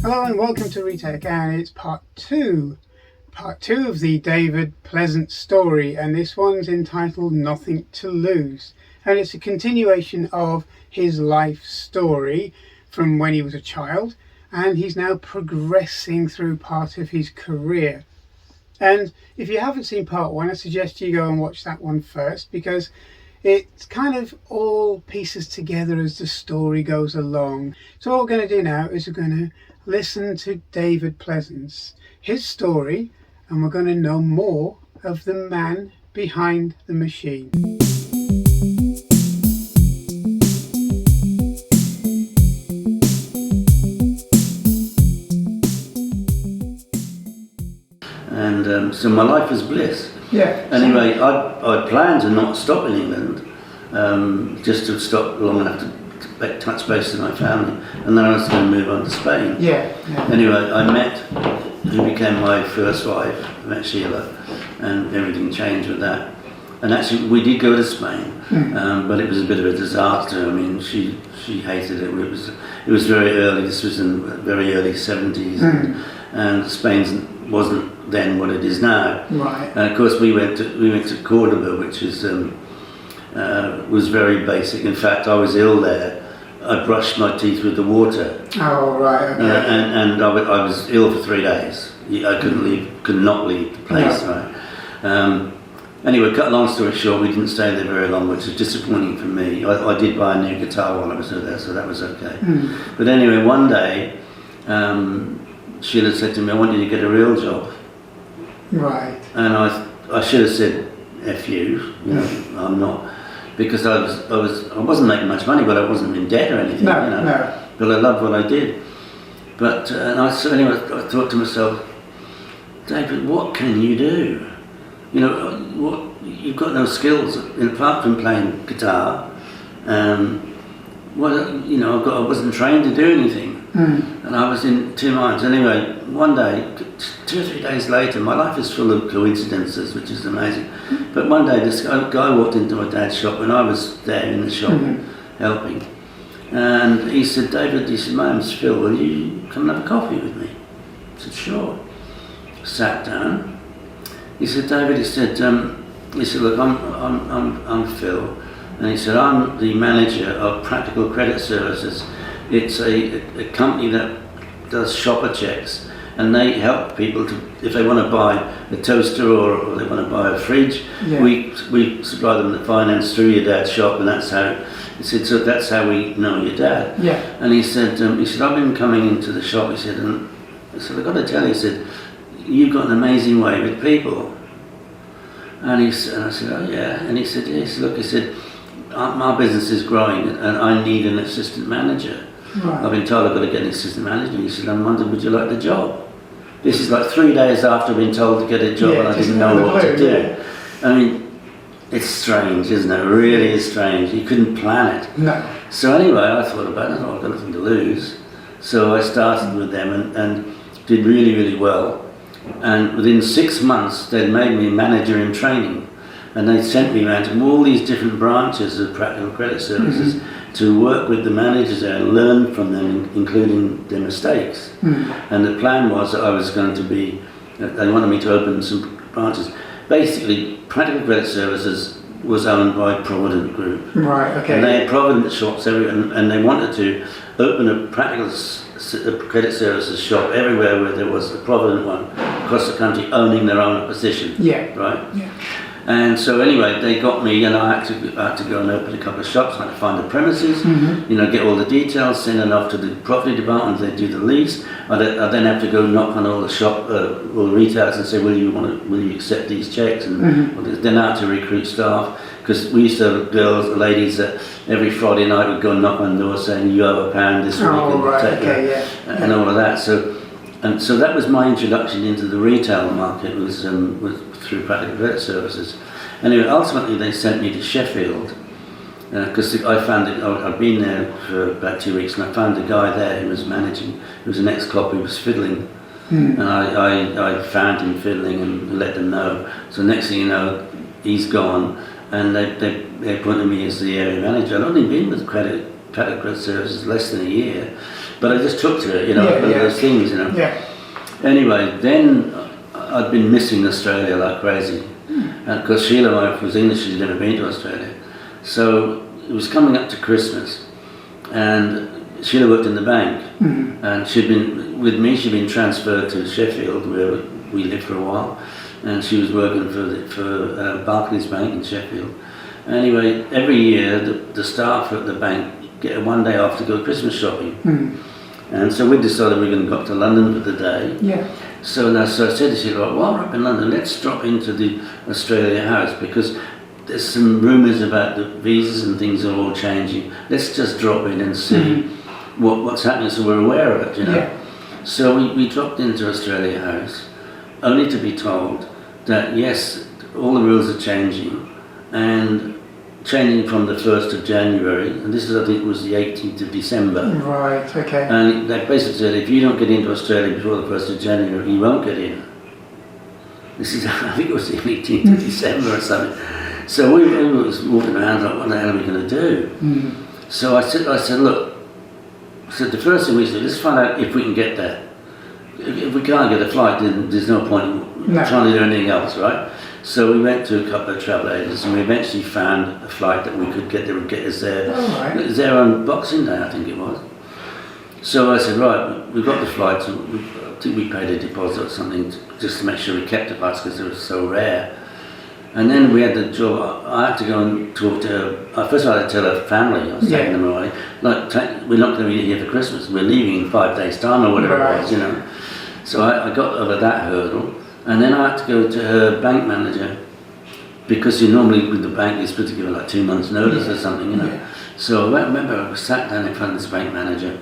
Hello and welcome to Retake, and it's part two of the David Pleasance story, and this one's entitled Nothing to Lose, and it's a continuation of his life story from when he was a child, and he's now progressing through part of his career. And if you haven't seen part one, I suggest you go and watch that one first, because it's kind of all pieces together as the story goes along. So what we're going to do now is we're going to listen to David Pleasance, his story, and we're going to know more of the man behind the machine. And so my life was bliss. Yeah. Anyway, I planned to not stop in England, just to stop long enough to touch base with my family, and then I was going to move on to Spain. Yeah. Anyway, I met who became my first wife. I met Sheila, and everything changed with that. And actually, we did go to Spain, but it was a bit of a disaster. I mean, she hated it. It was very early. This was in the very early 70s, and Spain wasn't then what it is now. Right. And of course, we went to Cordoba, which was very basic. In fact, I was ill there. I brushed my teeth with the water. Oh, right. Okay. And I was ill for 3 days. I could not leave the place. No. Right. Anyway, cut a long story short, we didn't stay there very long, which was disappointing for me. I did buy a new guitar while I was there, so that was okay. But anyway, one day, Sheila said to me, "I want you to get a real job." Right. And I should have said, "F you," I'm not. Because I wasn't making much money, but I wasn't in debt or anything. No. But I loved what I did. But anyway, I thought to myself, David, what can you do? You've got no skills apart from playing guitar. I wasn't trained to do anything, and I was in two minds. Anyway, one day, 2 or 3 days later, my life is full of coincidences, which is amazing. But one day, this guy walked into my dad's shop when I was there in the shop helping, and he said, "David," he said, "my name's Phil. Will you come and have a coffee with me?" I said, "Sure." Sat down. He said, "David," he said, "Look, I'm Phil." And he said, "I'm the manager of Practical Credit Services. It's a company that does shopper checks, and they help people to, if they want to buy a toaster or they want to buy a fridge, we supply them the finance through your dad's shop, and that's how." He said, "So that's how we know your dad." Yeah. And he said, "I've been coming into the shop," he said, "and I said, I've got to tell you," he said, "you've got an amazing way with people." And I said, "Oh yeah." And he said, "Yes, look," he said, "my business is growing and I need an assistant manager. Right. I've been told I've got to get an assistant manager." And he said, "I wondered, would you like the job?" This is like 3 days after I've been told to get a job, and I didn't know what to do. Yeah. I mean, it's strange, isn't it? It really is strange. You couldn't plan it. No. So anyway, I thought about it. I've got nothing to lose. So I started with them and did really, really well. And within 6 months, they'd made me manager in training. And they sent me around to all these different branches of Practical Credit Services to work with the managers there and learn from them, including their mistakes. And the plan was that I was going to be, they wanted me to open some branches. Basically, Practical Credit Services was owned by Provident Group. Right, okay. And they had Provident shops everywhere, and they wanted to open a Practical Credit Services shop everywhere where there was a Provident one across the country, owning their own position. Yeah. Right? Yeah. And so anyway, they got me, and I had to go and open a couple of shops. I had to find the premises, get all the details, send it off to the property department. They do the lease. I then have to go knock on all the retailers and say, will you accept these checks? And then I had to recruit staff, because we used to have ladies that every Friday night would go and knock on the door saying, "You owe £1 this week," and all of that. So that was my introduction into the retail market, was through Practical Credit Services. Anyway, ultimately they sent me to Sheffield, because I found it. I'd been there for about 2 weeks, and I found a guy there who was managing, who was an ex-cop who was fiddling. And I found him fiddling and let them know. So next thing you know, he's gone, and they appointed me as the area manager. I'd only been with Credit packet growth services less than a year, but I just took to it, one of those things, Yeah. Anyway, then I'd been missing Australia like crazy, because Sheila, my wife, was English, she'd never been to Australia. So it was coming up to Christmas, and Sheila worked in the bank, and she'd been transferred to Sheffield, where we lived for a while, and she was working for Barclays Bank in Sheffield. Anyway, every year the staff at the bank get one day off to go Christmas shopping, and so we decided we were going to go up to London for the day. Yeah. So I said to Sheila, while we're up in London, let's drop into the Australia house, because there's some rumours about the visas and things are all changing. Let's just drop in and see what's happening, so we're aware of it, Yeah. So we dropped into Australia House, only to be told that yes, all the rules are changing, and changing from the 1st of January, and this is, I think, was the 18th of December. Right, okay. And they basically said, if you don't get into Australia before the 1st of January, you won't get in. This is, I think it was the 18th of December or something. So we was walking around like, what the hell are we going to do? So I said, look, the first thing we should do, let's find out if we can get there. If we can't get a flight, then there's no point in trying to do anything else, right? So we went to a couple of travel agents, and we eventually found a flight that we could get that would get us there. Right. It was there on Boxing Day, I think it was. So I said, right, we've got the flights, and I think we paid a deposit or something just to make sure we kept the flights because they were so rare. And then we had the job. I had to go and talk to her. First of all, I had to tell her family I was taking them away. Like, we're not going to be here for Christmas. We're leaving in 5 days' time or whatever it was, So I got over that hurdle, and then I had to go to her bank manager, because normally with the bank you're supposed to give her like 2 months' notice or something, So I remember I sat down in front of this bank manager,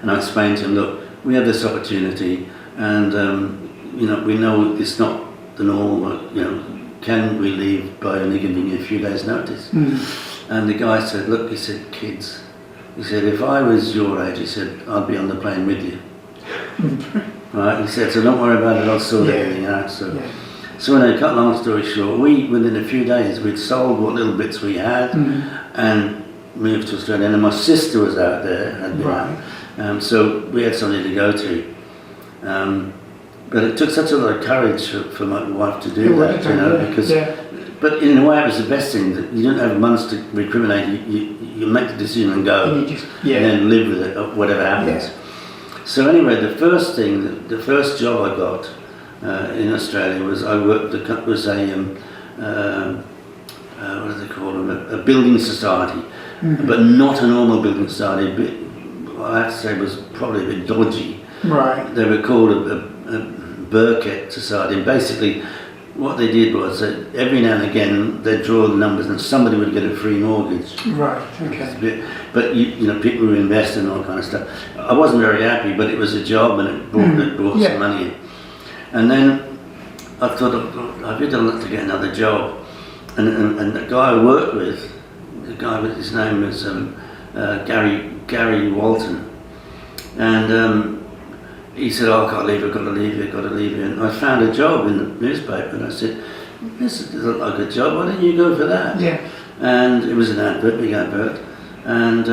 and I explained to him, look, we have this opportunity, and we know it's not the normal, can we leave by only giving you a few days' notice? And the guy said, look, he said, kids, he said, if I was your age, he said, I'd be on the plane with you. Right, he said, so don't worry about it, I'll sort everything out. So anyway, cut long story short, within a few days, we'd sold what little bits we had and moved to Australia. And my sister was out there, had been out. So we had something to go to. But it took such a lot of courage for my wife to do that, because. But in a way, it was the best thing, that you don't have months to recriminate. You make the decision and go, and then live with it, whatever happens. So anyway, the first job I got in Australia was I worked. What do they call them? A building society, but not a normal building society. I have to say, it was probably a bit dodgy. Right. They were called a Burkett society, and basically what they did was that every now and again they'd draw the numbers and somebody would get a free mortgage. Right, okay. But people were investing and all kind of stuff. I wasn't very happy, but it was a job, and it brought some money in. And then I thought, I'd really like to get another job. And the guy I worked with, his name was Gary Walton. And he said, I've got to leave here. And I found a job in the newspaper, and I said, this is like a job, why don't you go for that? Yeah. And it was an advert, big advert. And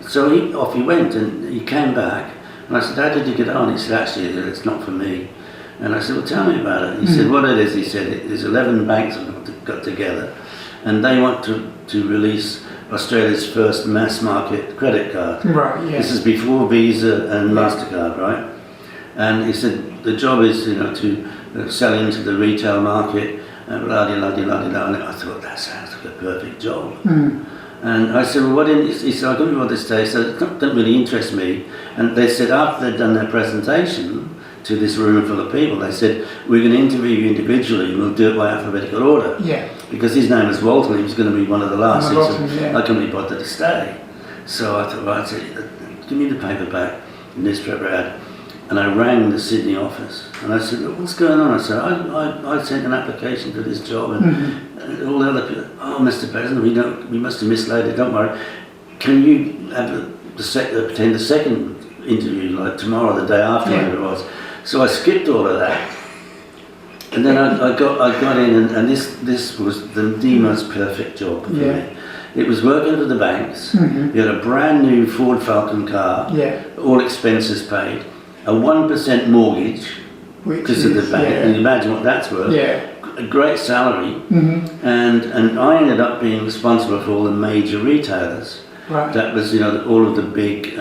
so off he went, and he came back, and I said, how did you get on? He said, actually, it's not for me. And I said, well, tell me about it. He said, what it is, he said, there's 11 banks that got together, and they want to release Australia's first mass market credit card. Right, yeah. This is before Visa and MasterCard, right? And he said the job is, to sell into the retail market, la-di-la-di-la-di-la. And I thought, that sounds like a perfect job. And I said, well, what didn't he said, I don't know what this day, so it doesn't really interest me. And they said, after they'd done their presentation to this room full of people, they said, we're going to interview you individually, and we'll do it by alphabetical order. Yeah. Because his name was Walton, he was going to be one of the last. I couldn't be bothered to stay. So I thought, right, give me the paper back, the newspaper ad. And I rang the Sydney office, and I said, what's going on? I said, I sent an application for this job, and all the other people, oh, Mr. President, we must have mislaid it, don't worry. Can you have attend the second interview, like tomorrow, the day after, whatever it was? So I skipped all of that. And then I got in, and this was the most perfect job for me. It was working for the banks. Mm-hmm. You had a brand new Ford Falcon car, Yeah. all expenses paid, a 1% mortgage because of the bank. Yeah. And imagine what that's worth. Yeah. A great salary, Mm-hmm. and I ended up being responsible for all the major retailers. Right. That was, all of the big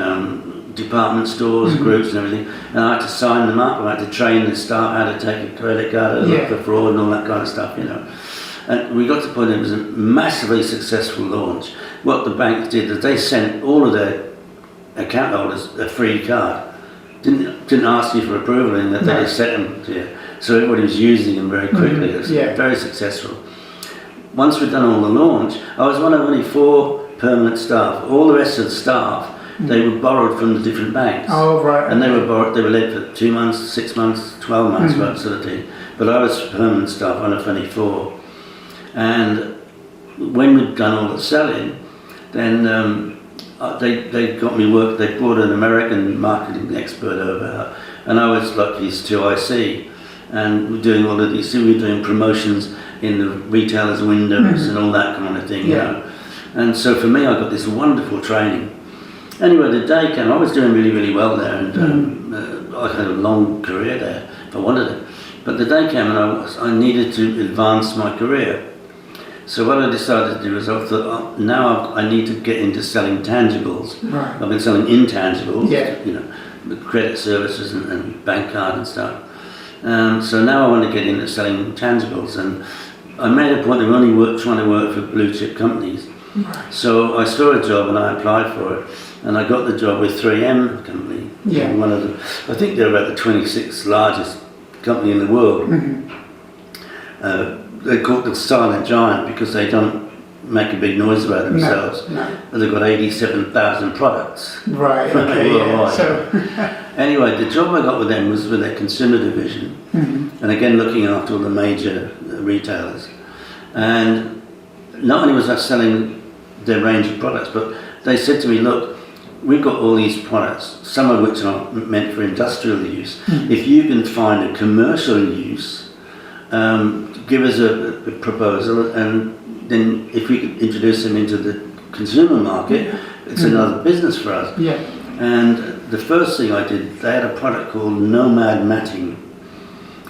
department stores, Mm-hmm. groups and everything. And I had to sign them up. I had to train the staff how to take a credit card, how to look for fraud and all that kind of stuff, And we got to the point it was a massively successful launch. What the banks did is they sent all of their account holders a free card. Didn't ask you for approval, and that they just sent them to you. So everybody was using them very quickly. It was very successful. Once we'd done all the launch, I was one of only 4 permanent staff. All the rest of the staff, they were borrowed from the different banks. Oh, right. And they were borrowed, they were lent for 2 months, 6 months, 12 months, that sort of thing. But I was permanent staff, one of only 4. And when we'd done all the selling, then they got me work. They brought an American marketing expert over, and I was like his 2IC, and we're doing all of these. We were doing promotions in the retailers' windows and all that kind of thing. And so for me, I got this wonderful training. Anyway, the day came. I was doing really, really well there, and I had a long career there if I wanted it. But the day came, and I needed to advance my career. So what I decided to do was I thought, now I need to get into selling tangibles. Right. I've been selling intangibles, Yeah. credit services and bank card and stuff. So now I want to get into selling tangibles, and I made a point of only trying to work for blue chip companies. Right. So I saw a job and I applied for it, and I got the job with 3M company. Yeah. One of the, I think they're about the 26th largest company in the world. They're called the silent giant because they don't make a big noise about themselves. No. But they've got 87,000 products. Right. Okay. Worldwide. So. Anyway, the job I got with them was with their consumer division, and again looking after all the major retailers. And not only was I selling their range of products, but they said to me, look, we've got all these products, some of which are meant for industrial use. If you can find a commercial use, give us a proposal, and then if we could introduce them into the consumer market, it's another business for us. Yeah. And the first thing I did, they had a product called Nomad Mating,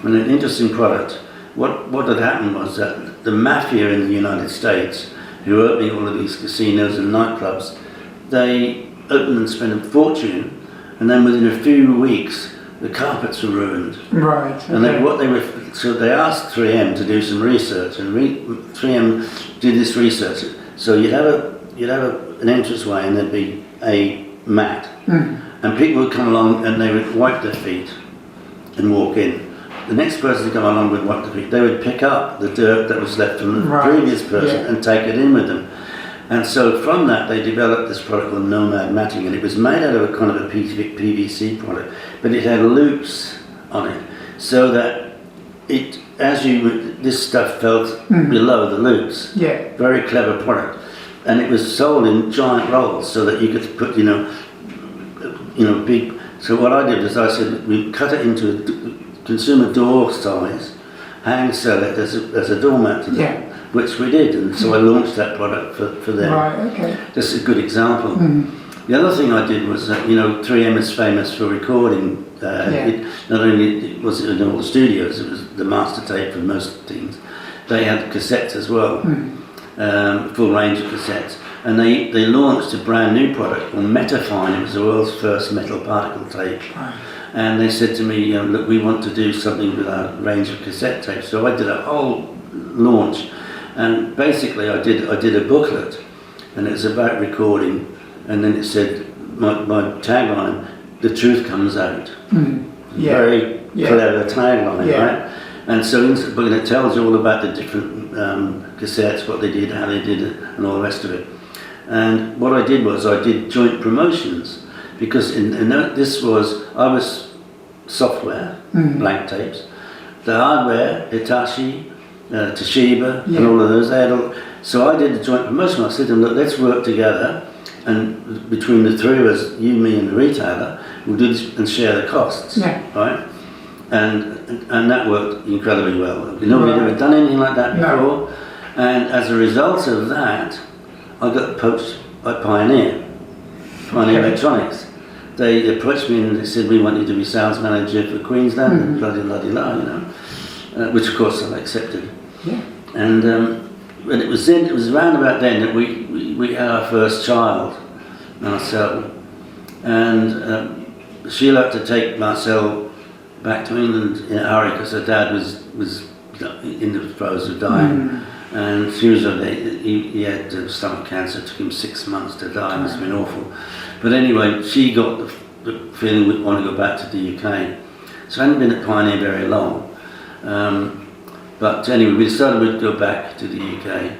and an interesting product. What had happened was that the mafia in the United States, who were opening all of these casinos and nightclubs, they opened and spent a fortune, and then within a few weeks, the carpets were ruined. Right. Okay. And so they asked 3M to do some research, and 3M did this research. So you'd have an entranceway, and there'd be a mat, and people would come along and they would wipe their feet and walk in. The next person to come along would wipe their feet. They would pick up the dirt that was left from the previous person and take it in with them. And so from that, they developed this product called Nomad Mating, and it was made out of a kind of a PVC product, but it had loops on it, so that this stuff felt below the loops. Yeah. Very clever product, and it was sold in giant rolls, so that you could put, big. So what I did is I said we cut it into a consumer door size, hang sell it as a doormat to them. Which we did, and so I launched that product for them. Right, okay. Just a good example. The other thing I did was that, 3M is famous for recording. Not only was it in all the studios, it was the master tape for most things. They had cassettes as well, full range of cassettes. And they launched a brand new product called Metafine. It was the world's first metal particle tape. Right. And they said to me, look, we want to do something with our range of cassette tapes. So I did a whole launch. And basically, I did a booklet, and it was about recording, and then it said my tagline: "The truth comes out." Very clever tagline, right? And so in the book, it tells you all about the different cassettes, what they did, how they did it, and all the rest of it. And what I did was I did joint promotions, because I was software, blank tapes, the hardware, Hitachi, Toshiba, and all of those. So I did a joint promotion. I said to them, look, let's work together, and between the three of us, you, me, and the retailer, we'll do this and share the costs, right? And that worked incredibly well. Nobody had ever done anything like that before, and as a result of that, I got approached by Pioneer Electronics. They approached me and they said, we want you to be sales manager for Queensland, and blah-de-la-de-la, you know, which of course I accepted. Yeah. And when it was around about then that we had our first child, Marcel, and Sheila had to take Marcel back to England in a hurry because her dad was in the throes of dying, and she was he had stomach cancer. It took him 6 months to die. It must have been awful. But anyway, she got the feeling we want to go back to the UK. So I hadn't been at Pioneer very long. But anyway, we decided we'd go back to the UK.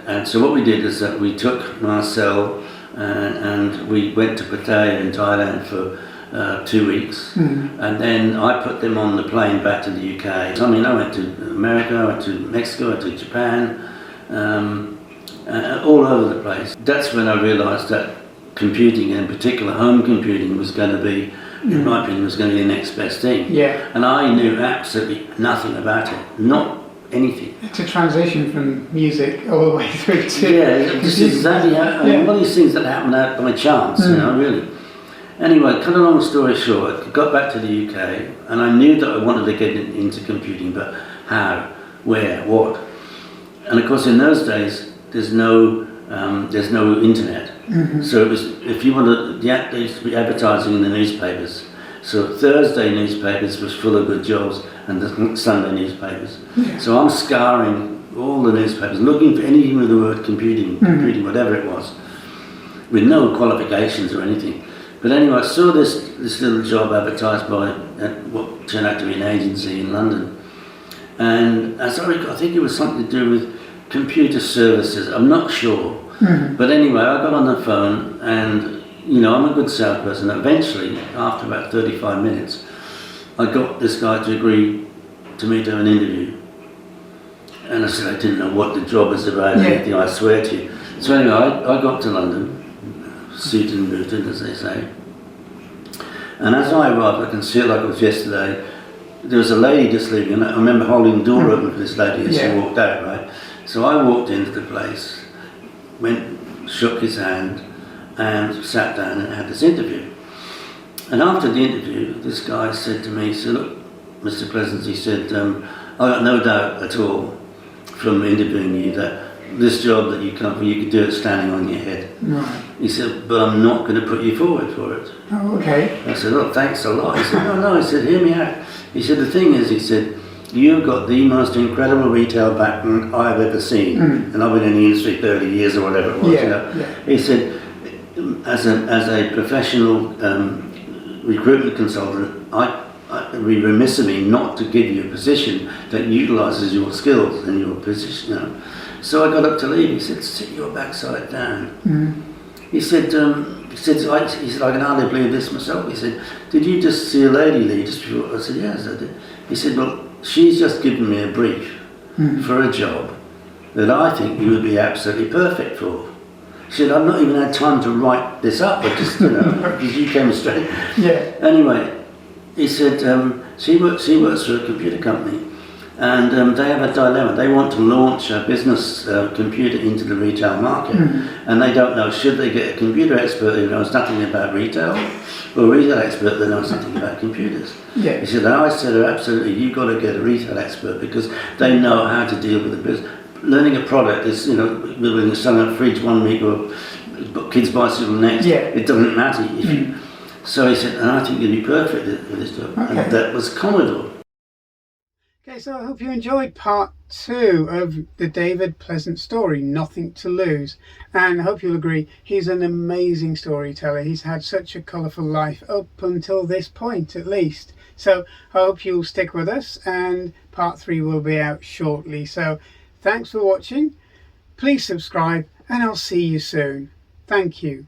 And so what we did is that we took Marcel and we went to Pattaya in Thailand for 2 weeks. And then I put them on the plane back to the UK. I mean, I went to America, I went to Mexico, I went to Japan, all over the place. That's when I realised that computing, and in particular home computing, was going to be, in my opinion, was going to be the next best thing. Yeah. And I knew absolutely nothing about it, not anything. It's a transition from music all the way through to... Yeah, it's exactly how, I mean, one of these things that happened out by chance, you know, really. Anyway, cut a long story short, I got back to the UK, and I knew that I wanted to get into computing, but how, where, what? And of course, in those days, there's no internet. So it was, if you wanted, there used to be advertising in the newspapers. So Thursday newspapers was full of good jobs, and the Sunday newspapers. So I'm scouring all the newspapers, looking for anything with the word computing, whatever it was, with no qualifications or anything. But anyway, I saw this little job advertised by what turned out to be an agency in London, and as I think it was something to do with computer services. I'm not sure. But anyway, I got on the phone, and you know, I'm a good salesperson. Eventually, after about 35 minutes, I got this guy to agree to me to have an interview. And I said I didn't know what the job was about, anything, I swear to you. So anyway, I got to London, suited and booted, as they say. And as I arrived, I can see it like it was yesterday, there was a lady just leaving, and I remember holding the door open for this lady as she walked out, right? So I walked into the place, shook his hand, and sat down and had this interview. And after the interview, this guy said to me, he said, look, Mr. Pleasance, he said, I got no doubt at all from interviewing you that this job that you come for, you could do it standing on your head. Right. He said, but I'm not going to put you forward for it. Oh, okay. I said, oh, thanks a lot. He said, no, he said, hear me out. He said, the thing is, he said, you've got the most incredible retail background I've ever seen. And I've been in the industry 30 years or whatever it was. You know? He said, as a professional recruitment consultant, it would be remiss of me not to give you a position that utilises your skills and your position. You know? So I got up to leave. He said, sit your backside down. He said, I can hardly believe this myself. He said, did you just see a lady leave just before? I said, yes, I did. He said, well, she's just given me a brief for a job that I think you would be absolutely perfect for. She said, I've not even had time to write this up, but just, you know, because you came straight. Anyway, he said, she works for a computer company, and they have a dilemma. They want to launch a business computer into the retail market, and they don't know, should they get a computer expert who knows nothing about retail, or a retail expert that knows nothing about computers. He said, and I said, absolutely, you've got to get a retail expert, because they know how to deal with the business. Learning a product is, you know, whether you're selling a fridge one week or kids' bicycle next, it doesn't matter. If you, so he said, and I think you'd be perfect for this job. And that was Commodore. Okay, so I hope you enjoyed part 2 of the David Pleasance story, Nothing to Lose. And I hope you'll agree, he's an amazing storyteller. He's had such a colourful life up until this point, at least. So I hope you'll stick with us, and part 3 will be out shortly. So thanks for watching. Please subscribe, and I'll see you soon. Thank you.